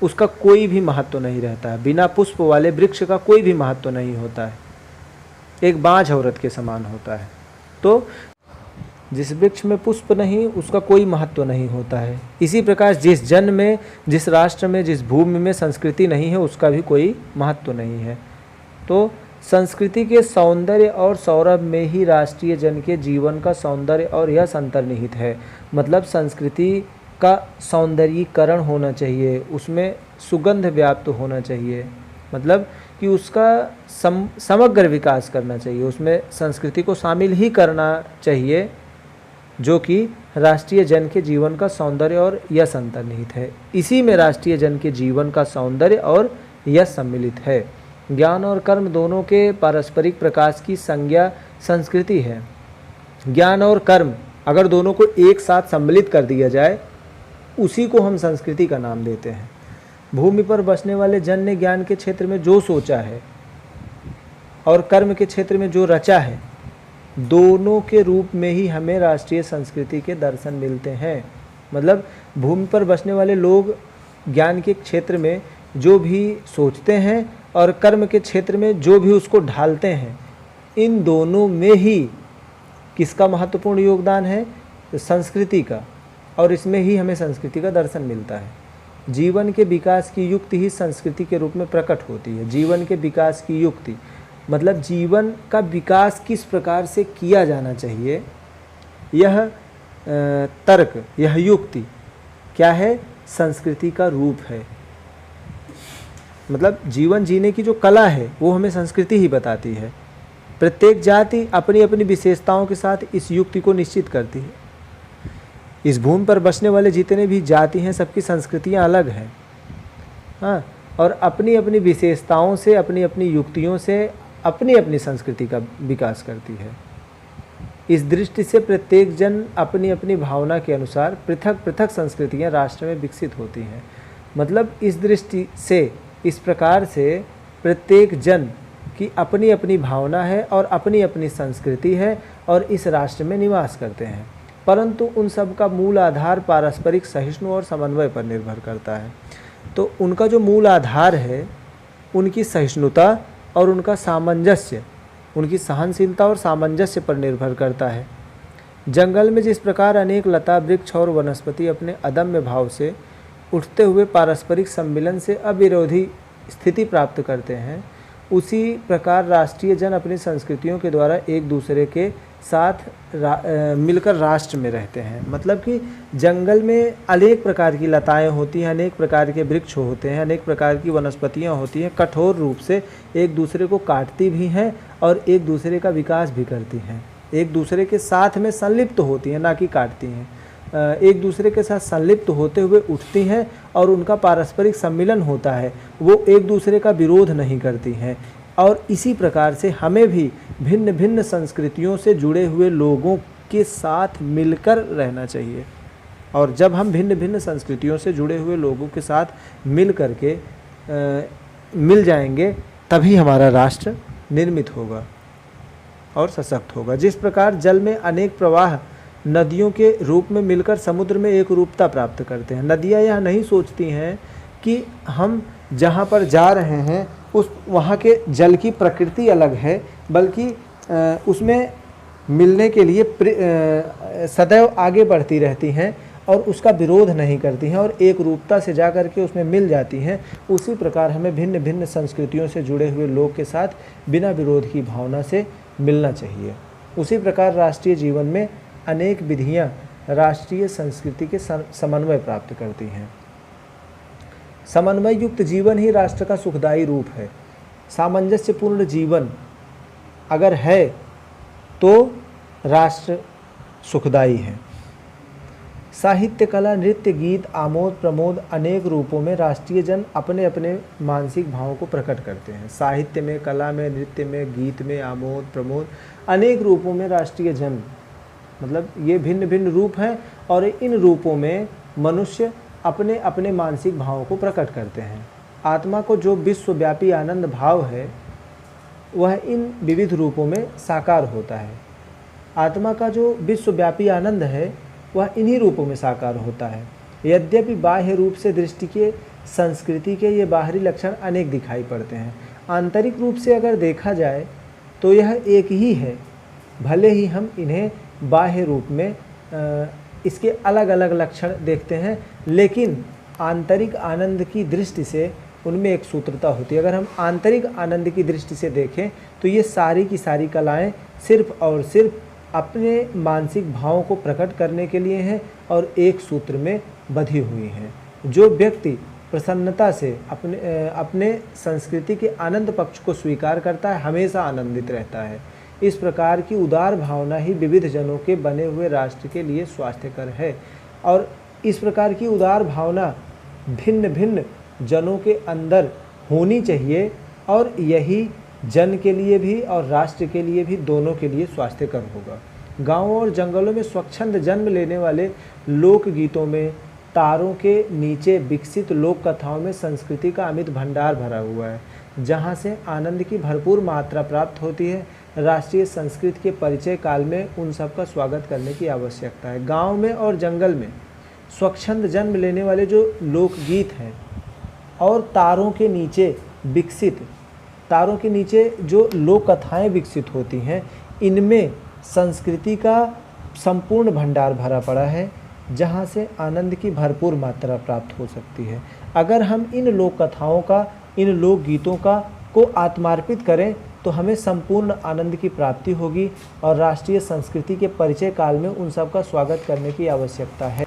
[SPEAKER 1] उसका कोई भी महत्व नहीं रहता है। बिना पुष्प वाले वृक्ष का कोई भी महत्व नहीं होता है, एक बांझ औरत के समान होता है। तो जिस वृक्ष में पुष्प नहीं उसका कोई महत्व नहीं होता है। इसी प्रकार जिस जन में, जिस राष्ट्र में, जिस भूमि में संस्कृति नहीं है उसका भी कोई महत्व नहीं है। तो संस्कृति के सौंदर्य और सौरभ में ही राष्ट्रीय जन के जीवन का सौंदर्य और यश अंतर्निहित है। मतलब संस्कृति का सौंदर्यीकरण होना चाहिए, उसमें सुगंध व्याप्त होना चाहिए, मतलब कि उसका समग्र विकास करना चाहिए, उसमें संस्कृति को शामिल ही करना चाहिए, जो कि राष्ट्रीय जन के जीवन का सौंदर्य और यश अंतर्निहित है। इसी में राष्ट्रीय जन के जीवन का सौंदर्य और यश सम्मिलित है। ज्ञान और कर्म दोनों के पारस्परिक प्रकाश की संज्ञा संस्कृति है। ज्ञान और कर्म अगर दोनों को एक साथ सम्मिलित कर दिया जाए, उसी को हम संस्कृति का नाम देते हैं। भूमि पर बसने वाले जन ने ज्ञान के क्षेत्र में जो सोचा है और कर्म के क्षेत्र में जो रचा है, दोनों के रूप में ही हमें राष्ट्रीय संस्कृति के दर्शन मिलते हैं। मतलब भूमि पर बसने वाले लोग ज्ञान के क्षेत्र में जो भी सोचते हैं और कर्म के क्षेत्र में जो भी उसको ढालते हैं, इन दोनों में ही किसका महत्वपूर्ण योगदान है? संस्कृति का, और इसमें ही हमें संस्कृति का दर्शन मिलता है। जीवन के विकास की युक्ति ही संस्कृति के रूप में प्रकट होती है। जीवन के विकास की युक्ति मतलब जीवन का विकास किस प्रकार से किया जाना चाहिए, यह तर्क, यह युक्ति क्या है? संस्कृति का रूप है। मतलब जीवन जीने की जो कला है वो हमें संस्कृति ही बताती है। प्रत्येक जाति अपनी अपनी विशेषताओं के साथ इस युक्ति को निश्चित करती है। इस भूमि पर बसने वाले जितने भी जाति हैं, सबकी संस्कृतियाँ अलग हैं, हाँ, और अपनी अपनी विशेषताओं से, अपनी अपनी युक्तियों से अपनी अपनी संस्कृति का विकास करती है। इस दृष्टि से प्रत्येक जन अपनी अपनी भावना के अनुसार पृथक पृथक संस्कृतियाँ राष्ट्र में विकसित होती हैं। मतलब इस दृष्टि से, इस प्रकार से प्रत्येक जन की अपनी अपनी भावना है और अपनी अपनी संस्कृति है और इस राष्ट्र में निवास करते हैं, परंतु उन सब का मूल आधार पारस्परिक सहिष्णु और समन्वय पर निर्भर करता है। तो उनका जो मूल आधार है उनकी सहिष्णुता और उनका सामंजस्य, उनकी सहनशीलता और सामंजस्य पर निर्भर करता है। जंगल में जिस प्रकार अनेक लता वृक्ष और वनस्पति अपने अदम्य भाव से उठते हुए पारस्परिक सम्मिलन से अविरोधी स्थिति प्राप्त करते हैं, उसी प्रकार राष्ट्रीय जन अपनी संस्कृतियों के द्वारा एक दूसरे के साथ मिलकर राष्ट्र में रहते हैं। मतलब कि जंगल में अनेक प्रकार की लताएं होती हैं, अनेक प्रकार के वृक्ष होते हैं, अनेक प्रकार की वनस्पतियां होती हैं, कठोर रूप से एक दूसरे को काटती भी हैं और एक दूसरे का विकास भी करती हैं, एक दूसरे के साथ में संलिप्त होती हैं, ना कि काटती हैं। एक दूसरे के साथ संलिप्त होते हुए उठती हैं और उनका पारस्परिक सम्मिलन होता है, वो एक दूसरे का विरोध नहीं करती हैं। और इसी प्रकार से हमें भी भिन्न भिन्न संस्कृतियों से जुड़े हुए लोगों के साथ मिलकर रहना चाहिए। और जब हम भिन्न भिन्न संस्कृतियों से जुड़े हुए लोगों के साथ मिल करके मिल जाएंगे, तभी हमारा राष्ट्र निर्मित होगा और सशक्त होगा। जिस प्रकार जल में अनेक प्रवाह नदियों के रूप में मिलकर समुद्र में एक रूपता प्राप्त करते हैं। नदियाँ यह नहीं सोचती हैं कि हम जहाँ पर जा रहे हैं उस वहाँ के जल की प्रकृति अलग है, बल्कि उसमें मिलने के लिए सदैव आगे बढ़ती रहती हैं और उसका विरोध नहीं करती हैं और एक रूपता से जा कर के उसमें मिल जाती हैं। उसी प्रकार हमें भिन्न भिन्न संस्कृतियों से जुड़े हुए लोग के साथ बिना विरोध की भावना से मिलना चाहिए। उसी प्रकार राष्ट्रीय जीवन में अनेक विधियाँ राष्ट्रीय संस्कृति के समन्वय प्राप्त करती हैं। समन्वय युक्त जीवन ही राष्ट्र का सुखदायी रूप है। सामंजस्यपूर्ण जीवन अगर है तो राष्ट्र सुखदायी है। साहित्य, कला, नृत्य, गीत, आमोद प्रमोद अनेक रूपों में राष्ट्रीय जन अपने अपने मानसिक भावों को प्रकट करते हैं। साहित्य में, कला में, नृत्य में, गीत में, आमोद प्रमोद अनेक रूपों में राष्ट्रीय जन, मतलब ये भिन्न भिन्न रूप हैं और इन रूपों में मनुष्य अपने अपने मानसिक भावों को प्रकट करते हैं। आत्मा को जो विश्वव्यापी आनंद भाव है वह इन विविध रूपों में साकार होता है। आत्मा का जो विश्वव्यापी आनंद है वह इन्हीं रूपों में साकार होता है। यद्यपि बाह्य रूप से दृष्टि के संस्कृति के ये बाहरी लक्षण अनेक दिखाई पड़ते हैं, आंतरिक रूप से अगर देखा जाए तो यह एक ही है। भले ही हम इन्हें बाह्य रूप में इसके अलग अलग लक्षण देखते हैं, लेकिन आंतरिक आनंद की दृष्टि से उनमें एक सूत्रता होती है। अगर हम आंतरिक आनंद की दृष्टि से देखें तो ये सारी की सारी कलाएं सिर्फ और सिर्फ अपने मानसिक भावों को प्रकट करने के लिए हैं और एक सूत्र में बंधी हुई हैं। जो व्यक्ति प्रसन्नता से अपने संस्कृति के आनंद पक्ष को स्वीकार करता है हमेशा आनंदित रहता है। इस प्रकार की उदार भावना ही विविध जनों के बने हुए राष्ट्र के लिए स्वास्थ्यकर है और इस प्रकार की उदार भावना भिन्न भिन्न जनों के अंदर होनी चाहिए और यही जन के लिए भी और राष्ट्र के लिए भी, दोनों के लिए स्वास्थ्यकर होगा। गांवों और जंगलों में स्वच्छंद जन्म लेने वाले लोकगीतों में, तारों के नीचे विकसित लोक कथाओं में संस्कृति का अमित भंडार भरा हुआ है, जहां से आनंद की भरपूर मात्रा प्राप्त होती है। राष्ट्रीय संस्कृति के परिचय काल में उन सब का स्वागत करने की आवश्यकता है। गांव में और जंगल में स्वच्छंद जन्म लेने वाले जो लोकगीत हैं और तारों के नीचे जो लोक कथाएँ विकसित होती हैं, इनमें संस्कृति का संपूर्ण भंडार भरा पड़ा है, जहाँ से आनंद की भरपूर मात्रा प्राप्त हो सकती है। अगर हम इन लोक कथाओं का, इन लोकगीतों को आत्मार्पित करें तो हमें संपूर्ण आनंद की प्राप्ति होगी और राष्ट्रीय संस्कृति के परिचय काल में उन सब का स्वागत करने की आवश्यकता है।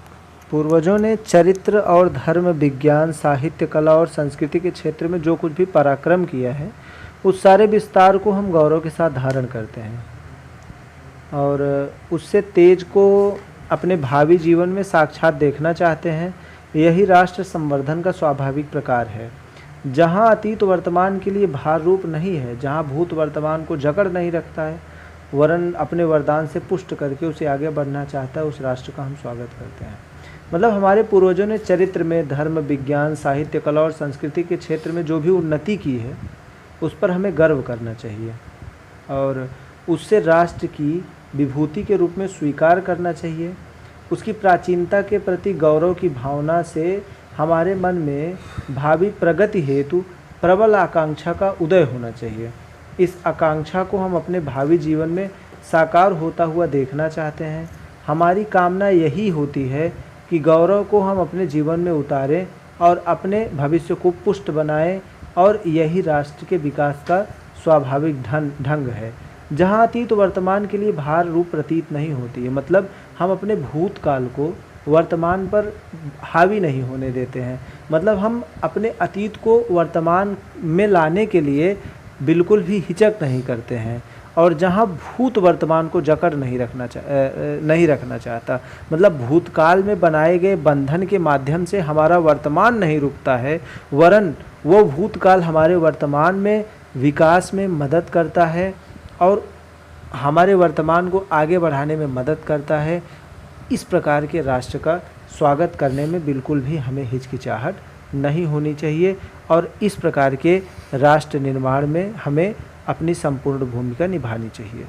[SPEAKER 1] पूर्वजों ने चरित्र और धर्म, विज्ञान, साहित्य, कला और संस्कृति के क्षेत्र में जो कुछ भी पराक्रम किया है, उस सारे विस्तार को हम गौरव के साथ धारण करते हैं और उससे तेज को अपने भावी जीवन में साक्षात देखना चाहते हैं। यही राष्ट्र संवर्धन का स्वाभाविक प्रकार है। जहाँ अतीत वर्तमान के लिए भार रूप नहीं है, जहाँ भूत वर्तमान को जकड़ नहीं रखता है, वरन अपने वरदान से पुष्ट करके उसे आगे बढ़ना चाहता है, उस राष्ट्र का हम स्वागत करते हैं। मतलब हमारे पूर्वजों ने चरित्र में, धर्म, विज्ञान, साहित्य, कला और संस्कृति के क्षेत्र में जो भी उन्नति की है उस पर हमें गर्व करना चाहिए और उससे राष्ट्र की विभूति के रूप में स्वीकार करना चाहिए। उसकी प्राचीनता के प्रति गौरव की भावना से हमारे मन में भावी प्रगति हेतु प्रबल आकांक्षा का उदय होना चाहिए। इस आकांक्षा को हम अपने भावी जीवन में साकार होता हुआ देखना चाहते हैं। हमारी कामना यही होती है कि गौरव को हम अपने जीवन में उतारें और अपने भविष्य को पुष्ट बनाएं, और यही राष्ट्र के विकास का स्वाभाविक ढंग है। जहाँ अतीत वर्तमान के लिए भार रूप प्रतीत नहीं होती है, मतलब हम अपने भूतकाल को वर्तमान पर हावी नहीं होने देते हैं, मतलब हम अपने अतीत को वर्तमान में लाने के लिए बिल्कुल भी हिचक नहीं करते हैं, और जहाँ भूत वर्तमान को जकड़ नहीं रखना चाहता, मतलब भूतकाल में बनाए गए बंधन के माध्यम से हमारा वर्तमान नहीं रुकता है, वरन वो भूतकाल हमारे वर्तमान में विकास में मदद करता है और हमारे वर्तमान को आगे बढ़ाने में मदद करता है। इस प्रकार के राष्ट्र का स्वागत करने में बिल्कुल भी हमें हिचकिचाहट नहीं होनी चाहिए, और इस प्रकार के राष्ट्र निर्माण में हमें अपनी संपूर्ण भूमिका निभानी चाहिए।